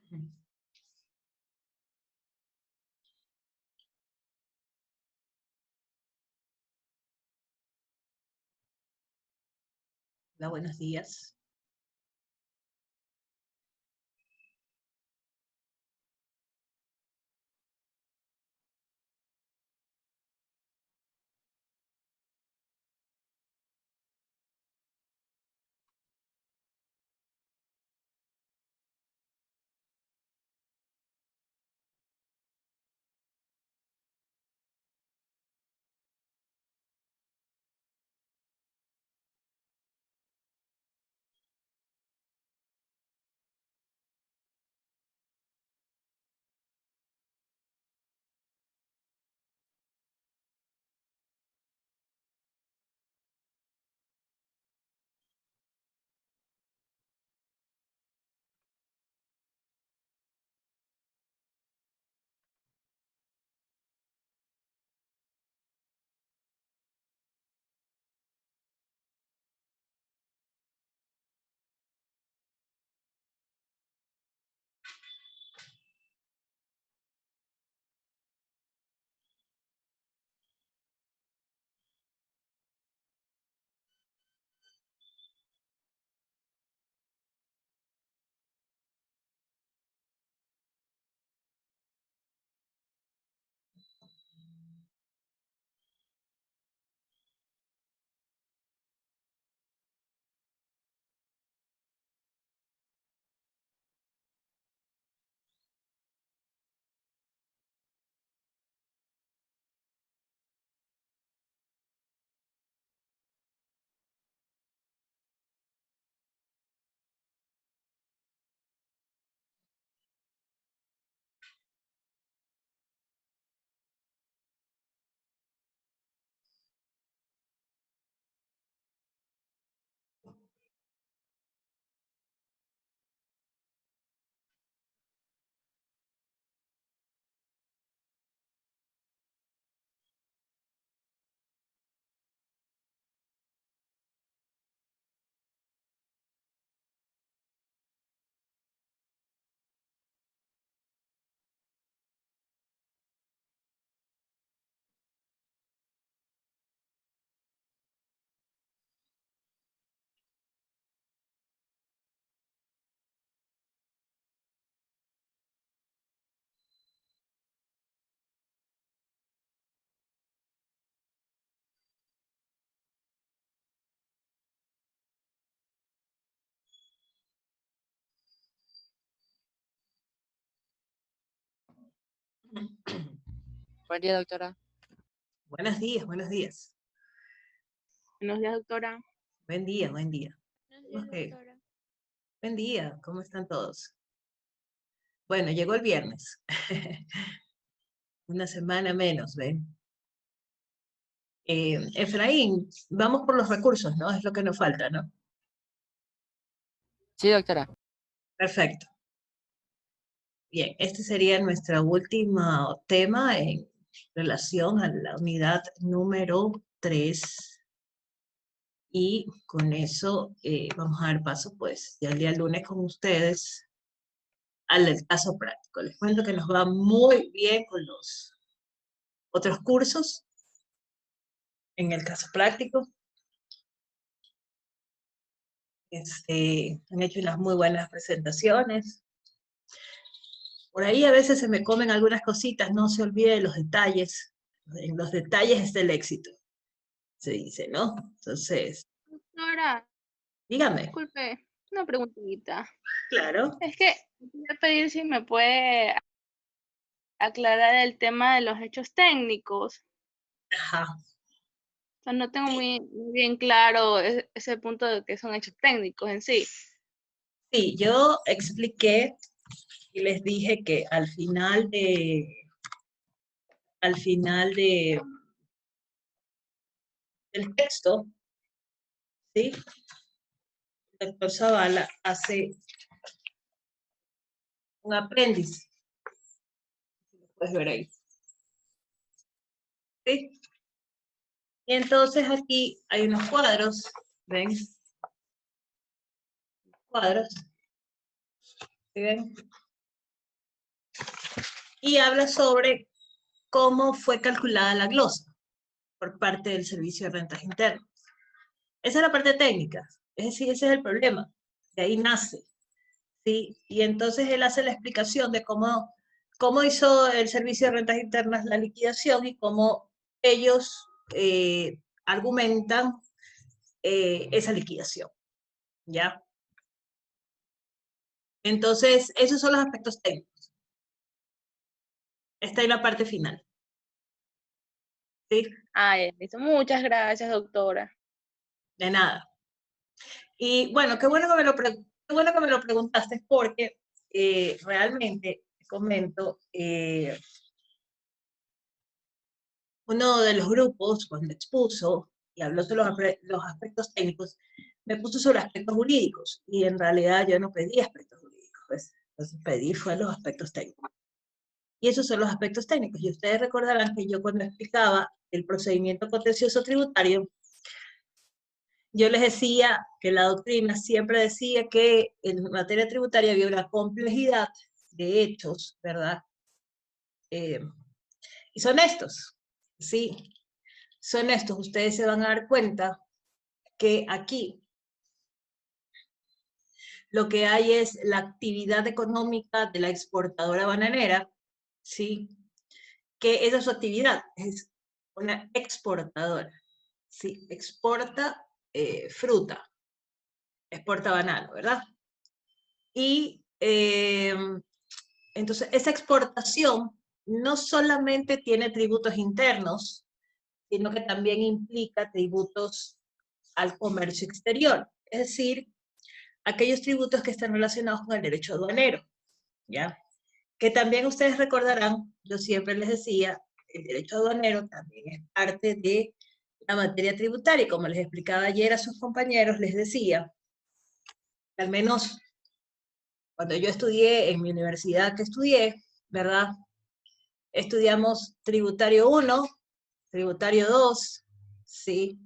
Hola, buenos días. Buen día, doctora. Buenos días, buenos días. Buenos días, doctora. Buen día, buen día. Buenos días, doctora. Buen día, ¿cómo están todos? Bueno, llegó el viernes. Una semana menos, ¿ven? Efraín, vamos por los recursos, ¿no? Es lo que nos falta, ¿no? Sí, doctora. Perfecto. Bien, este sería nuestro último tema en relación a la unidad número 3. Y con eso vamos a dar paso, pues, ya el día lunes con ustedes al caso práctico. Les cuento que nos va muy bien con los otros cursos en el caso práctico. Han hecho unas muy buenas presentaciones. Por ahí a veces se me comen algunas cositas, no se olvide los detalles. En los detalles está el éxito, se dice, ¿no? Entonces, Doctora, dígame. disculpe, una preguntita. Claro. Es que voy a pedir si me puede aclarar el tema de los hechos técnicos. Ajá. O sea, no tengo muy bien claro ese punto de que son hechos técnicos en sí. Sí, yo expliqué y les dije que al final del texto, ¿sí? El doctor Zavala hace un apéndice. Lo puedes ver ahí. ¿Sí? Y entonces aquí hay unos cuadros, ¿ven? Cuadros. ¿Sí ven? y habla sobre cómo fue calculada la glosa por parte del Servicio de Rentas Internas. Esa es la parte técnica, es decir, ese es el problema, de ahí nace, ¿sí? Y entonces él hace la explicación de cómo hizo el Servicio de Rentas Internas la liquidación y cómo ellos argumentan esa liquidación, ¿ya? Entonces, esos son los aspectos técnicos. Esta es la parte final. ¿Sí? Listo. Muchas gracias, doctora. De nada. Y bueno, qué bueno que me lo preguntaste porque realmente, te comento, uno de los grupos, cuando expuso y habló sobre los aspectos técnicos, me puso sobre aspectos jurídicos y en realidad yo no pedí aspectos jurídicos, pues, entonces pedí fue los aspectos técnicos. Y esos son los aspectos técnicos. Y ustedes recordarán que yo cuando explicaba el procedimiento contencioso tributario, yo les decía que la doctrina siempre decía que en materia tributaria había una complejidad de hechos, ¿verdad? Y son estos, ¿sí? Son estos. Ustedes se van a dar cuenta que aquí lo que hay es la actividad económica de la exportadora bananera, ¿sí? Que esa es su actividad, es una exportadora, ¿sí? Exporta fruta, exporta banano, ¿verdad? Y entonces esa exportación no solamente tiene tributos internos, sino que también implica tributos al comercio exterior, es decir, aquellos tributos que están relacionados con el derecho aduanero, ¿ya? Que también ustedes recordarán, yo siempre les decía, el derecho aduanero también es parte de la materia tributaria, y como les explicaba ayer a sus compañeros, les decía, al menos cuando yo estudié en mi universidad que estudié, ¿verdad? Estudiamos tributario 1, tributario 2, ¿sí?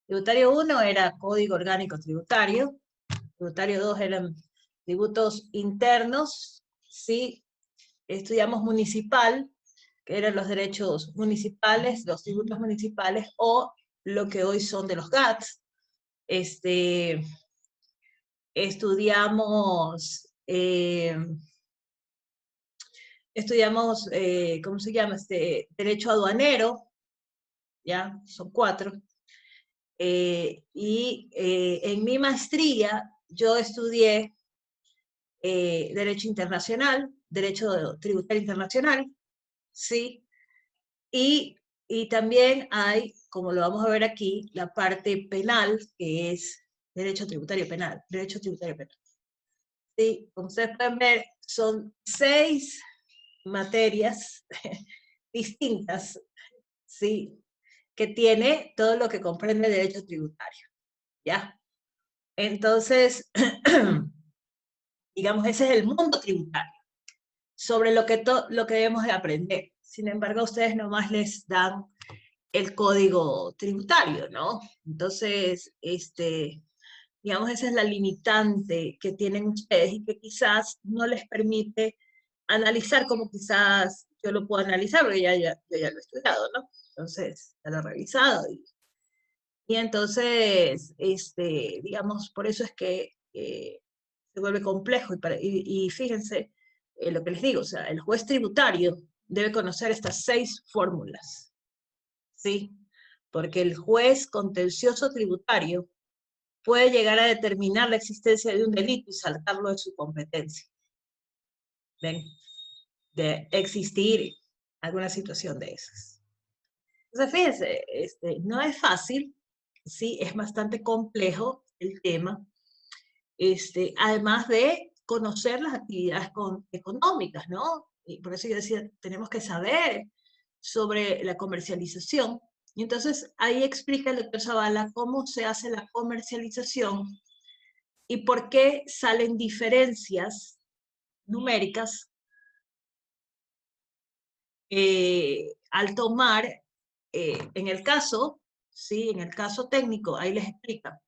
Tributario 1 era Código Orgánico Tributario, tributario 2 eran tributos internos, ¿sí? Estudiamos municipal, que eran los derechos municipales, los tributos municipales, o lo que hoy son de los GATS. Estudiamos, ¿cómo se llama? Derecho aduanero, ¿ya? Son 4. En mi maestría yo estudié Derecho Internacional, Derecho Tributario Internacional, ¿sí? Y también hay, como lo vamos a ver aquí, la parte penal, que es Derecho Tributario Penal, Derecho Tributario Penal. ¿Sí? Como ustedes pueden ver, son 6 materias distintas, ¿sí? Que tiene todo lo que comprende el derecho tributario, ¿ya? Entonces, digamos, ese es el mundo tributario, sobre lo que debemos de aprender. Sin embargo, a ustedes nomás les dan el código tributario, ¿no? Entonces, digamos, esa es la limitante que tienen ustedes y que quizás no les permite analizar como quizás yo lo puedo analizar, porque yo ya lo he estudiado, ¿no? Entonces, ya lo he revisado. Y entonces, digamos, por eso es que se vuelve complejo. Y fíjense lo que les digo, o sea, el juez tributario debe conocer estas 6 fórmulas, ¿sí? Porque el juez contencioso tributario puede llegar a determinar la existencia de un delito y saltarlo de su competencia. ¿Ven? De existir alguna situación de esas. Entonces, fíjense, no es fácil, sí, es bastante complejo el tema, además de conocer las actividades económicas, ¿no? Y por eso yo decía, tenemos que saber sobre la comercialización. Y entonces ahí explica el doctor Zavala cómo se hace la comercialización y por qué salen diferencias numéricas al tomar, en el caso, ¿sí? En el caso técnico, ahí les explica,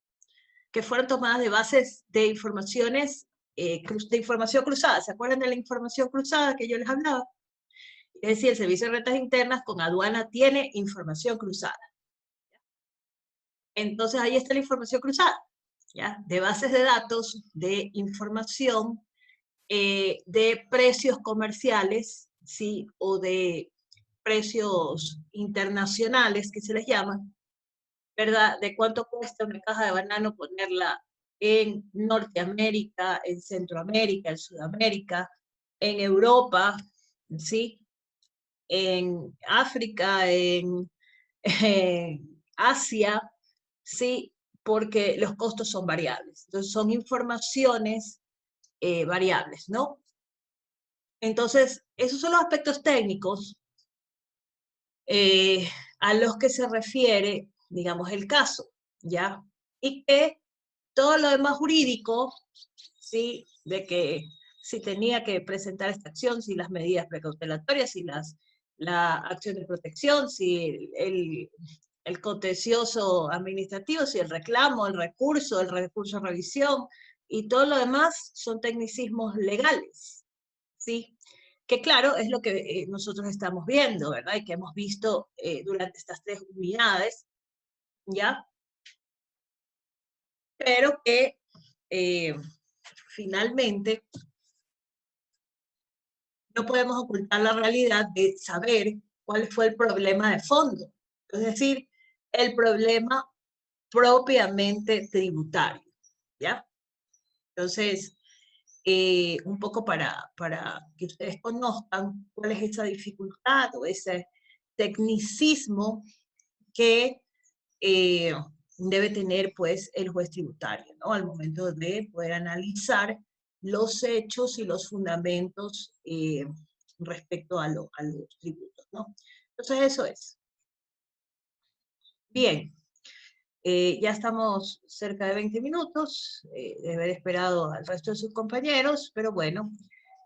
que fueron tomadas de bases de informaciones, de información cruzada. ¿Se acuerdan de la información cruzada que yo les hablaba? Es decir, el Servicio de Rentas Internas con aduana tiene información cruzada. Entonces ahí está la información cruzada, ¿ya? De bases de datos, de información, de precios comerciales, ¿sí? O de precios internacionales, que se les llama, ¿verdad? De cuánto cuesta una caja de banano ponerla en Norteamérica, en Centroamérica, en Sudamérica, en Europa, ¿sí? En África, en Asia, ¿sí? Porque los costos son variables. Entonces son informaciones variables, ¿no? Entonces, esos son los aspectos técnicos a los que se refiere, digamos, el caso, ¿ya? Y que todo lo demás jurídico, ¿sí? De que si tenía que presentar esta acción, si las medidas precautelatorias, si la acción de protección, si el contencioso administrativo, si el reclamo, el recurso de revisión, y todo lo demás son tecnicismos legales, ¿sí? Que claro, es lo que nosotros estamos viendo, ¿verdad? Y que hemos visto durante estas 3 unidades, ¿ya? Pero que finalmente no podemos ocultar la realidad de saber cuál fue el problema de fondo, es decir, el problema propiamente tributario, ¿ya? Entonces, un poco para que ustedes conozcan cuál es esa dificultad o ese tecnicismo que debe tener pues el juez tributario, ¿no? Al momento de poder analizar los hechos y los fundamentos respecto a los tributos, ¿no? Entonces eso es. Bien, ya estamos cerca de 20 minutos, de haber esperado al resto de sus compañeros, pero bueno,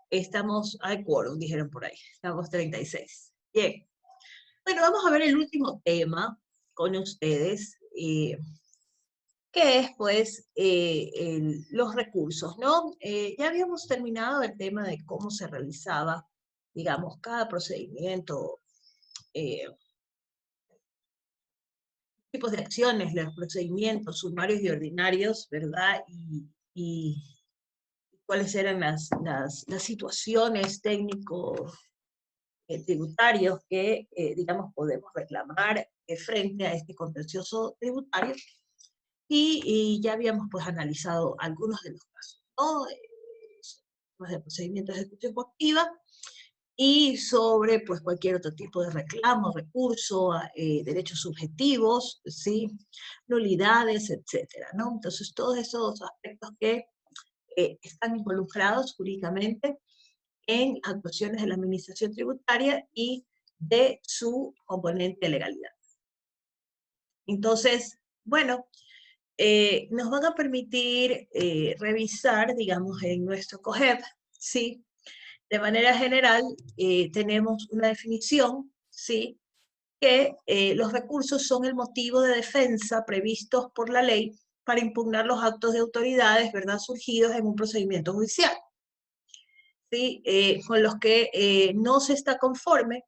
estamos al quórum, dijeron por ahí, estamos 36. Bien, bueno, vamos a ver el último tema con ustedes, que es pues los recursos, ¿no? Ya habíamos terminado el tema de cómo se realizaba, digamos, cada procedimiento, tipos de acciones, los procedimientos sumarios y ordinarios, ¿verdad? Y cuáles eran las situaciones técnicos tributarios que, digamos, podemos reclamar frente a este contencioso tributario. Y ya habíamos pues analizado algunos de los casos, ¿no? De procedimientos de ejecución coactiva y sobre pues cualquier otro tipo de reclamo, recurso, derechos subjetivos, ¿sí? Nulidades, etcétera, ¿no? Entonces todos esos aspectos que están involucrados jurídicamente en actuaciones de la administración tributaria y de su componente de legalidad. Entonces, bueno, nos van a permitir revisar, digamos, en nuestro COGEP, ¿sí? De manera general, tenemos una definición, ¿sí? Que los recursos son el motivo de defensa previstos por la ley para impugnar los actos de autoridades, ¿verdad?, surgidos en un procedimiento judicial, ¿sí? Con los que no se está conforme,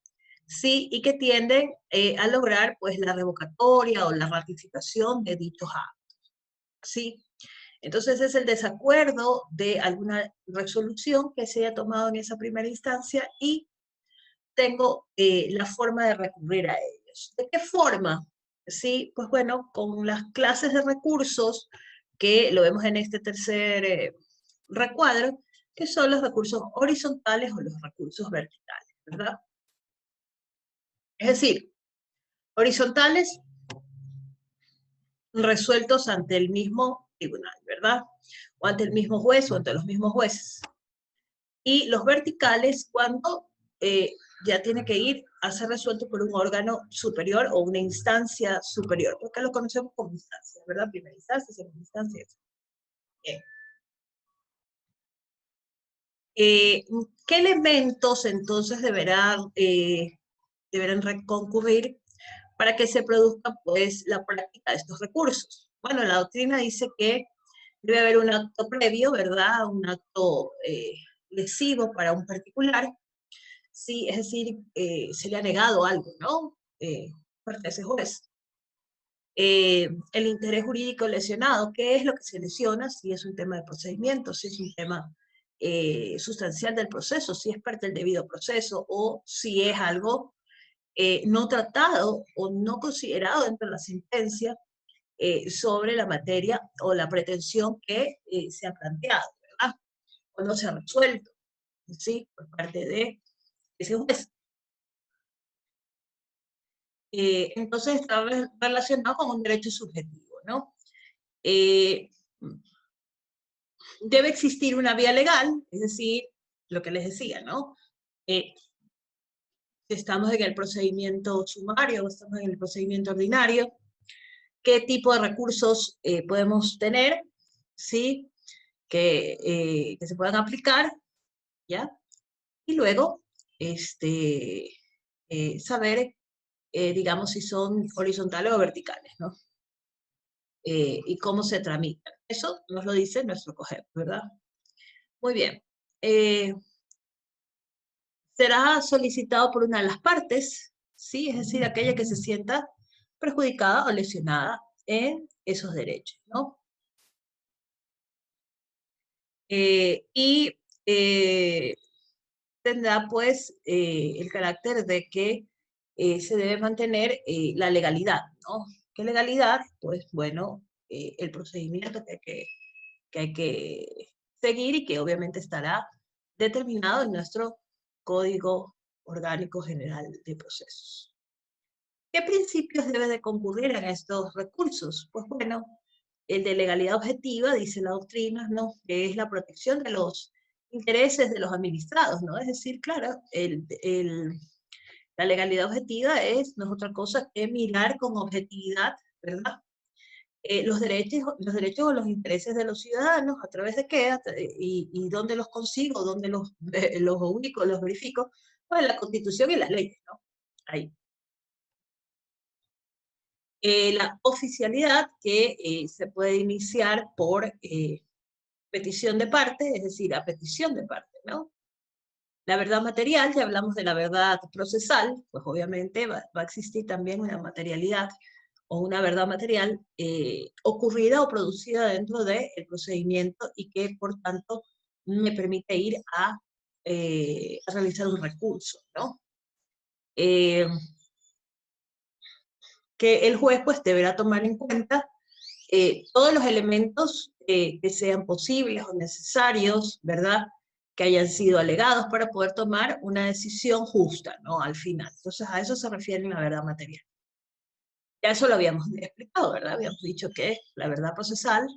¿sí? Y que tienden a lograr, pues, la revocatoria o la ratificación de dichos actos, ¿sí? Entonces es el desacuerdo de alguna resolución que se haya tomado en esa primera instancia y tengo la forma de recurrir a ellos. ¿De qué forma? Sí, pues bueno, con las clases de recursos que lo vemos en este tercer recuadro, que son los recursos horizontales o los recursos verticales, ¿verdad? Es decir, horizontales resueltos ante el mismo tribunal, ¿verdad? O ante el mismo juez o ante los mismos jueces. Y los verticales cuando ya tiene que ir a ser resuelto por un órgano superior o una instancia superior, porque lo conocemos como instancia, ¿verdad? Primera instancia, segunda instancia. Bien. ¿Qué elementos entonces deberán concurrir para que se produzca pues la práctica de estos recursos? Bueno, la doctrina dice que debe haber un acto previo, ¿verdad? Un acto lesivo para un particular, sí, es decir, se le ha negado algo, ¿no? Parte de ese juez. El interés jurídico lesionado, ¿qué es lo que se lesiona? Si es un tema de procedimiento, si es un tema sustancial del proceso, si es parte del debido proceso, o si es algo no tratado o no considerado dentro de la sentencia sobre la materia o la pretensión que se ha planteado, ¿verdad? O no se ha resuelto, ¿sí? Por parte de ese juez. Entonces está relacionado con un derecho subjetivo, ¿no? Debe existir una vía legal, es decir, lo que les decía, ¿no? Si estamos en el procedimiento sumario o estamos en el procedimiento ordinario, ¿qué tipo de recursos podemos tener? ¿Sí? Que se puedan aplicar, ¿ya? Y luego, saber, digamos, si son horizontales o verticales, ¿no? Y cómo se tramitan. Eso nos lo dice nuestro COGEP, ¿verdad? Muy bien. Será solicitado por una de las partes, ¿sí? Es decir, aquella que se sienta perjudicada o lesionada en esos derechos, ¿no? Y tendrá pues el carácter de que se debe mantener la legalidad, ¿no? ¿Qué legalidad? Pues bueno, el procedimiento que hay que seguir y que obviamente estará determinado en nuestro Código Orgánico General de Procesos. ¿Qué principios debe de concurrir en estos recursos? Pues bueno, el de legalidad objetiva, dice la doctrina, ¿no? Que es la protección de los intereses de los administrados, ¿no? Es decir, claro, la legalidad objetiva no es otra cosa que mirar con objetividad, ¿verdad? Los derechos o los intereses de los ciudadanos, a través de qué, y dónde los consigo, dónde los ubico, los verifico, pues la Constitución y las leyes, ¿no? Ahí. La oficialidad que se puede iniciar por petición de parte, es decir, a petición de parte, ¿no? La verdad material, ya hablamos de la verdad procesal, pues obviamente va a existir también una materialidad o una verdad material ocurrida o producida dentro del procedimiento y que por tanto me permite ir a realizar un recurso, ¿no? Que el juez pues deberá tomar en cuenta todos los elementos que sean posibles o necesarios, ¿verdad? Que hayan sido alegados para poder tomar una decisión justa, ¿no? Al final. Entonces a eso se refiere la verdad material. Ya eso lo habíamos explicado, ¿verdad? Habíamos dicho que la verdad procesal,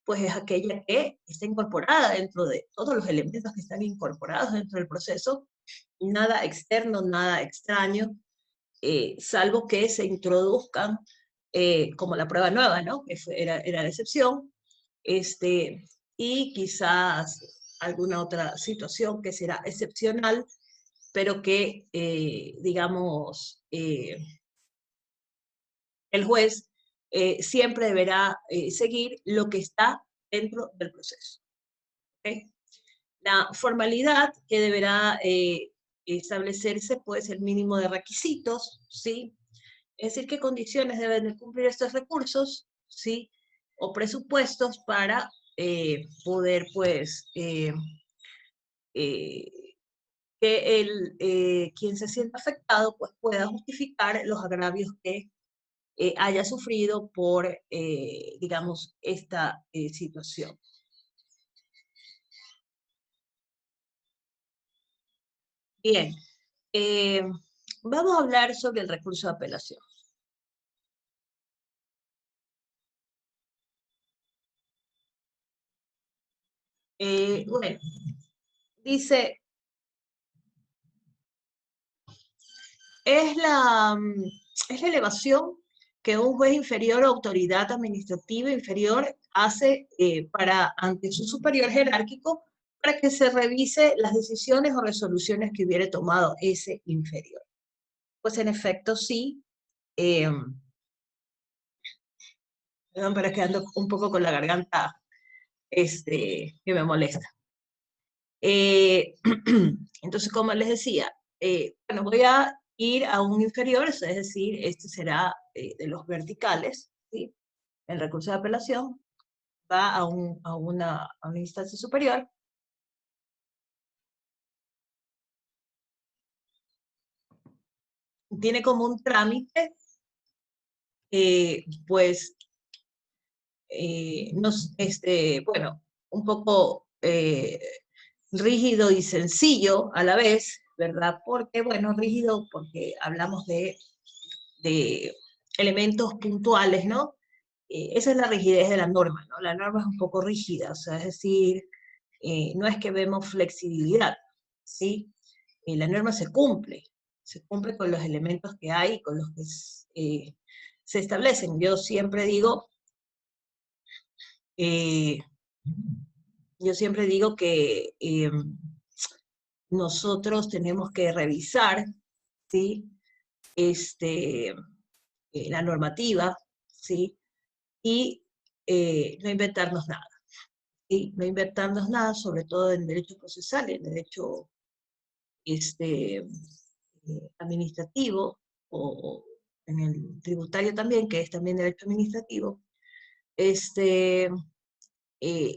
pues es aquella que está incorporada dentro de todos los elementos que están incorporados dentro del proceso, nada externo, nada extraño, salvo que se introduzcan como la prueba nueva, ¿no? Que era la excepción, y quizás alguna otra situación que será excepcional, pero que, digamos, el juez siempre deberá seguir lo que está dentro del proceso. ¿Okay? La formalidad que deberá establecerse, pues el mínimo de requisitos, ¿sí? Es decir, qué condiciones deben de cumplir estos recursos, ¿sí? O presupuestos para poder, pues, que quien se sienta afectado, pues pueda justificar los agravios que haya sufrido por, digamos, esta situación. Bien, vamos a hablar sobre el recurso de apelación. Bueno, dice, es la elevación que un juez inferior o autoridad administrativa inferior hace ante su superior jerárquico para que se revise las decisiones o resoluciones que hubiere tomado ese inferior. Pues en efecto sí, perdón, pero es que ando un poco con la garganta que me molesta. Entonces, como les decía, bueno, voy a ir a un inferior, es decir, este será de los verticales, ¿sí? El recurso de apelación va a una instancia superior. Tiene como un trámite, pues, bueno, un poco rígido y sencillo a la vez, ¿verdad? Porque, bueno, rígido porque hablamos de elementos puntuales, ¿no? Esa es la rigidez de la norma, ¿no? La norma es un poco rígida, o sea, es decir, no es que vemos flexibilidad, ¿sí? La norma se cumple con los elementos que hay, con los que se establecen. Eh, yo siempre digo que nosotros tenemos que revisar, ¿sí? La normativa, ¿sí? Y no inventarnos nada, ¿sí? No inventarnos nada, sobre todo en derecho procesal, en derecho administrativo, o en el tributario también, que es también derecho administrativo,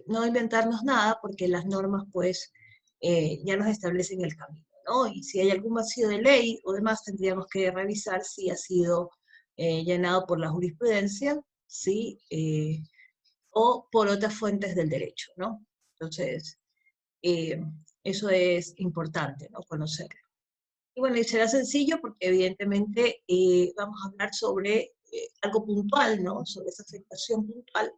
no inventarnos nada, porque las normas, pues, ya nos establecen el camino, ¿no? Y si hay algún vacío de ley o demás, tendríamos que revisar si ha sido llenado por la jurisprudencia, ¿sí? O por otras fuentes del derecho, ¿no? Entonces, eso es importante, ¿no? Conocerlo. Y bueno, y será sencillo porque evidentemente vamos a hablar sobre algo puntual, ¿no? Sobre esa afectación puntual.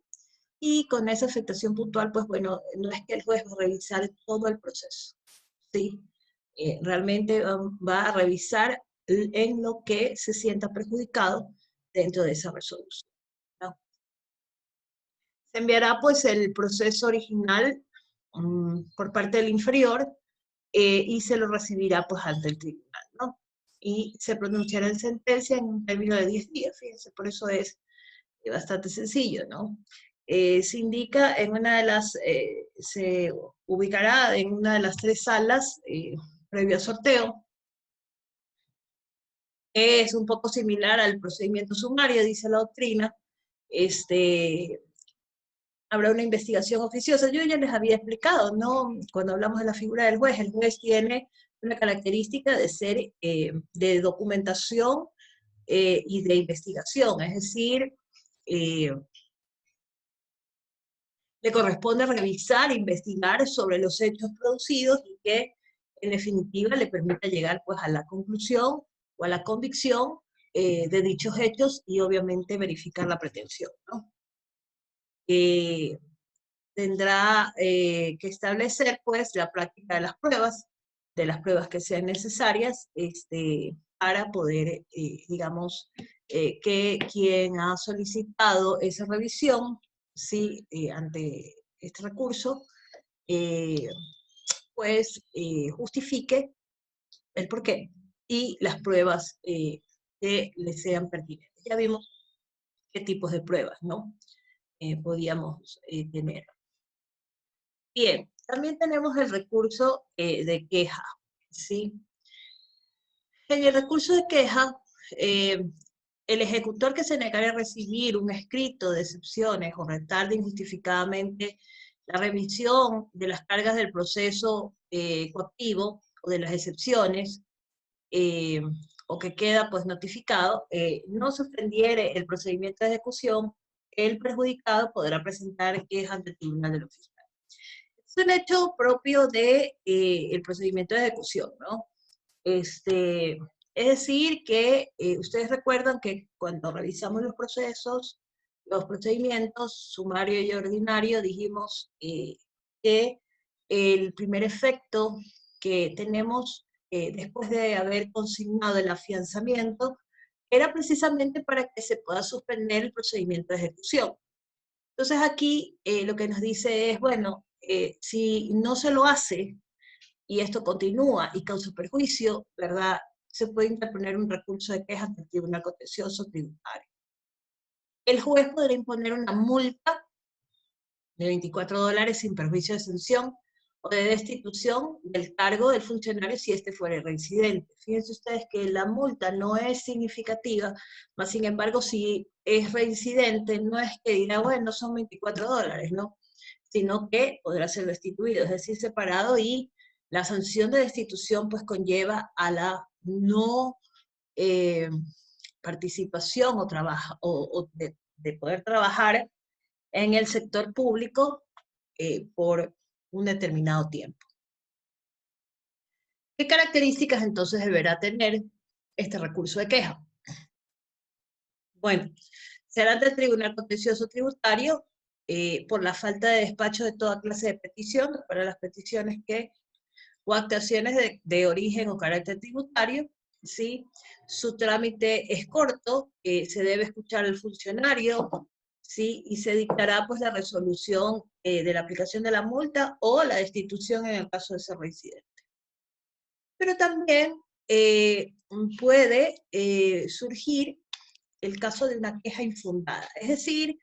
Y con esa afectación puntual, pues bueno, no es que el juez va a revisar todo el proceso, ¿sí? Realmente va a revisar en lo que se sienta perjudicado dentro de esa resolución, ¿no? Se enviará pues el proceso original por parte del inferior, y se lo recibirá pues ante el tribunal, ¿no? Y se pronunciará en sentencia en un término de 10 días, fíjense, por eso es bastante sencillo, ¿no? Se indica en se ubicará en una de las 3 salas previo a sorteo. Es un poco similar al procedimiento sumario, dice la doctrina. Habrá una investigación oficiosa. Yo ya les había explicado, ¿no? Cuando hablamos de la figura del juez, el juez tiene una característica de ser de documentación y de investigación, es decir, le corresponde revisar, investigar sobre los hechos producidos y que en definitiva le permita llegar pues a la conclusión o a la convicción de dichos hechos y obviamente verificar la pretensión, ¿no? Tendrá que establecer pues la práctica de las pruebas que sean necesarias para poder, digamos, que quien ha solicitado esa revisión, sí, ante este recurso, eh, pues justifique el porqué y las pruebas que le sean pertinentes. Ya vimos qué tipos de pruebas, ¿no? Podíamos tener. Bien, también tenemos el recurso de queja, ¿sí? En el recurso de queja, el ejecutor que se negare a recibir un escrito de excepciones o retarde injustificadamente la revisión de las cargas del proceso coactivo o de las excepciones, eh, o que queda pues notificado, no suspendiere el procedimiento de ejecución, el perjudicado podrá presentar queja ante el tribunal de lo fiscal. Es un hecho propio de el procedimiento de ejecución, ¿no? Es decir, que ustedes recuerdan que cuando revisamos los procesos, los procedimientos, sumario y ordinario, dijimos que el primer efecto que tenemos después de haber consignado el afianzamiento era precisamente para que se pueda suspender el procedimiento de ejecución. Entonces aquí lo que nos dice es, bueno, si no se lo hace y esto continúa y causa perjuicio, ¿verdad? Se puede interponer un recurso de queja ante el Tribunal Contencioso Tributario. El juez podrá imponer una multa de $24 sin perjuicio de exención o de destitución del cargo del funcionario si éste fuera reincidente. Fíjense ustedes que la multa no es significativa, mas sin embargo si es reincidente no es que dirá, bueno, son $24, ¿no? Sino que podrá ser destituido, es decir, separado, y la sanción de destitución pues conlleva a la no participación o trabajo, o de poder trabajar en el sector público por un determinado tiempo. ¿Qué características entonces deberá tener este recurso de queja? Bueno, será ante el Tribunal Contencioso Tributario por la falta de despacho de toda clase de petición, para las peticiones o actuaciones de origen o carácter tributario, ¿sí? Su trámite es corto, se debe escuchar al funcionario, ¿sí? Y se dictará pues la resolución de la aplicación de la multa o la destitución en el caso de ser reincidente. Pero también puede surgir el caso de una queja infundada, es decir,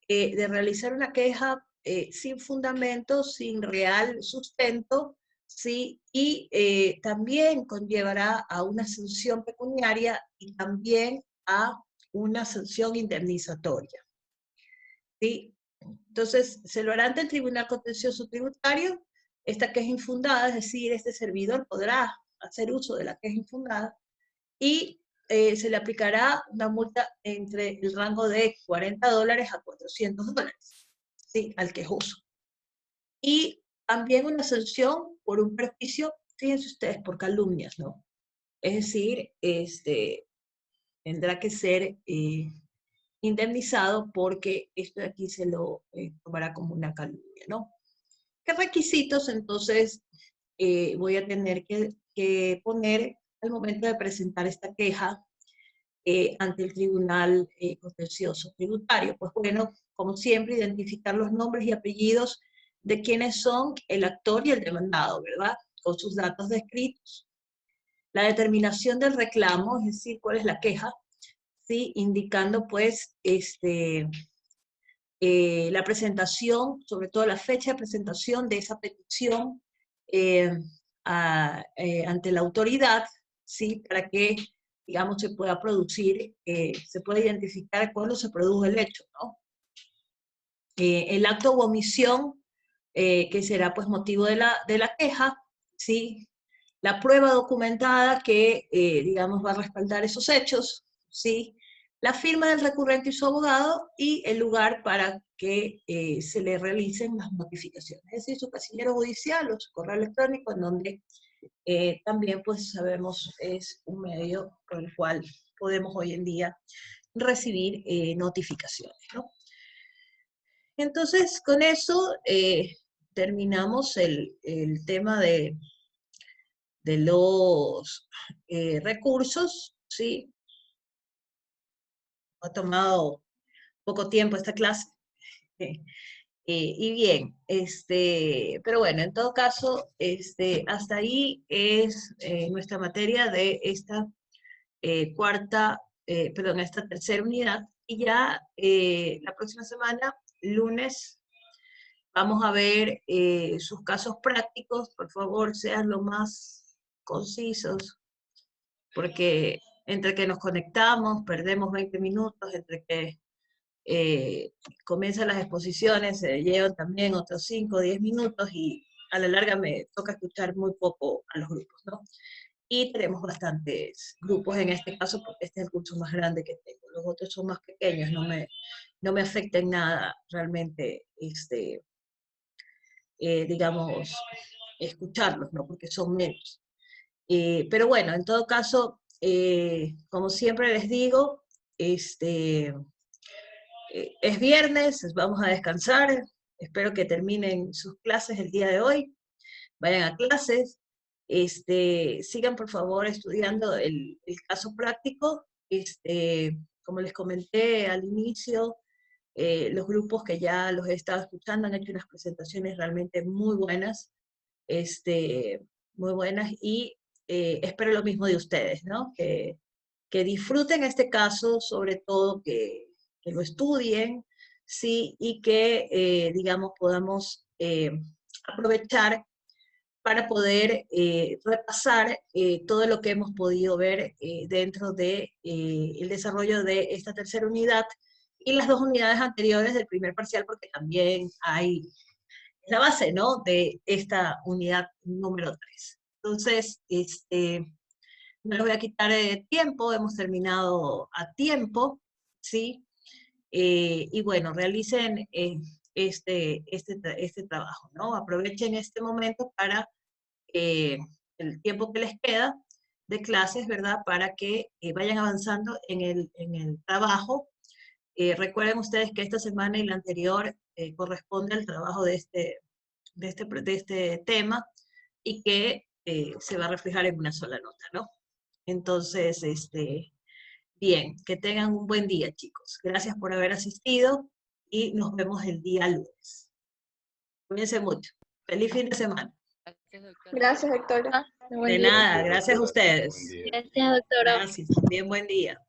de realizar una queja sin fundamento, sin real sustento, ¿sí? Y también conllevará a una sanción pecuniaria y también a una sanción indemnizatoria, ¿sí? Entonces, se lo hará ante el Tribunal Contencioso Tributario, esta queja infundada, es decir, este servidor podrá hacer uso de la queja infundada, y se le aplicará una multa entre el rango de $40 a $400, ¿sí? Al quejoso. Y también una sanción por un perjuicio, fíjense ustedes, por calumnias, ¿no? Es decir, tendrá que ser indemnizado porque esto de aquí se lo tomará como una calumnia, ¿no? ¿Qué requisitos entonces voy a tener que poner al momento de presentar esta queja ante el Tribunal Contencioso Tributario? Pues bueno, como siempre, identificar los nombres y apellidos de quienes son el actor y el demandado, ¿verdad? Con sus datos descritos. La determinación del reclamo, es decir, cuál es la queja, ¿sí? Indicando pues la presentación, sobre todo la fecha de presentación de esa petición ante la autoridad, ¿sí? Para que, digamos, se pueda producir, se pueda identificar cuándo se produjo el hecho, ¿no? El acto u omisión, que será pues motivo de la queja, ¿sí? La prueba documentada que, digamos, va a respaldar esos hechos, ¿sí? La firma del recurrente y su abogado, y el lugar para que se le realicen las notificaciones, es decir, su casillero judicial o su correo electrónico, en donde también, pues, sabemos es un medio por el cual podemos hoy en día recibir notificaciones, ¿no? Entonces, con eso terminamos el tema de los recursos, ¿sí? Ha tomado poco tiempo esta clase. Y bien, pero bueno, en todo caso, hasta ahí es nuestra materia de esta esta tercera unidad. Y ya la próxima semana, lunes, vamos a ver sus casos prácticos. Por favor, sean lo más concisos, porque entre que nos conectamos, perdemos 20 minutos, entre que comienzan las exposiciones, se llevan también otros 5 o 10 minutos, y a la larga me toca escuchar muy poco a los grupos, ¿no? Y tenemos bastantes grupos en este caso, porque este es el curso más grande que tengo. Los otros son más pequeños, no me afecta en nada realmente, digamos, escucharlos, ¿no? Porque son menos. Pero bueno, en todo caso, como siempre les digo, es viernes, vamos a descansar. Espero que terminen sus clases el día de hoy, vayan a clases, sigan por favor estudiando el caso práctico. Como les comenté al inicio, los grupos que ya los he estado escuchando han hecho unas presentaciones realmente muy buenas, muy buenas, y espero lo mismo de ustedes, ¿no? Que disfruten este caso, sobre todo que lo estudien, ¿sí? Y que, digamos, podamos aprovechar para poder repasar todo lo que hemos podido ver dentro de el desarrollo de esta tercera unidad y las 2 unidades anteriores del primer parcial, porque también hay la base, ¿no?, de esta unidad número 3. Entonces, no les voy a quitar tiempo, hemos terminado a tiempo, ¿sí? Y bueno, realicen este trabajo, ¿no? Aprovechen este momento para el tiempo que les queda de clases, ¿verdad? Para que vayan avanzando en el trabajo. Recuerden ustedes que esta semana y la anterior corresponde al trabajo de este tema y que se va a reflejar en una sola nota, ¿no? Entonces, bien, que tengan un buen día, chicos. Gracias por haber asistido y nos vemos el día lunes. Cuídense mucho. Feliz fin de semana. Gracias, doctora. De nada, gracias a ustedes. Gracias, doctora. Gracias, también buen día.